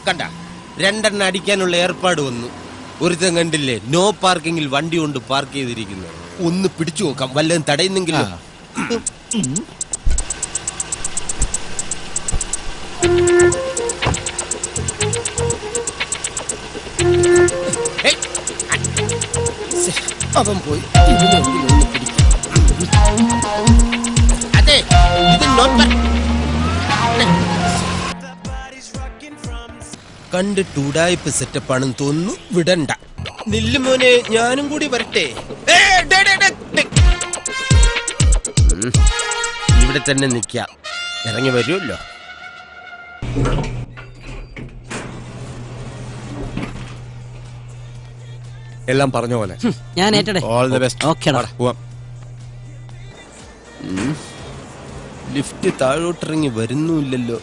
കണ്ട 2 എണ്ണം അടിക്കാനുള്ള ഏർപ്പാട് വന്നു. ഒരുത്തൻ കണ്ടില്ലേ, നോ പാർക്കിങ്ങിൽ വണ്ടി കൊണ്ട് പാർക്ക് ചെയ്തിരിക്കുന്നു. ഒന്ന് പിടിച്ചു നോക്കാം, വല്ലതും തടയുന്നെങ്കിലും. അവൻ പോയി. അതെ, ഇത് കണ്ടിട്ട് ഉടായ്പ സെറ്റപ്പാണെന്ന് തോന്നുന്നു. വിടണ്ട. നില്ലുമോനെ, ഞാനും കൂടി വരട്ടെ. ഇവിടെ തന്നെ നിൽക്കാം, ഇറങ്ങി വരുമല്ലോ. എല്ലാം പറഞ്ഞ പോലെ ഞാൻ ഏറ്റടെ. All the best. ഓക്കേടാ. ലിഫ്റ്റ് താഴോട്ടിറങ്ങി വരുന്നുമില്ലല്ലോ.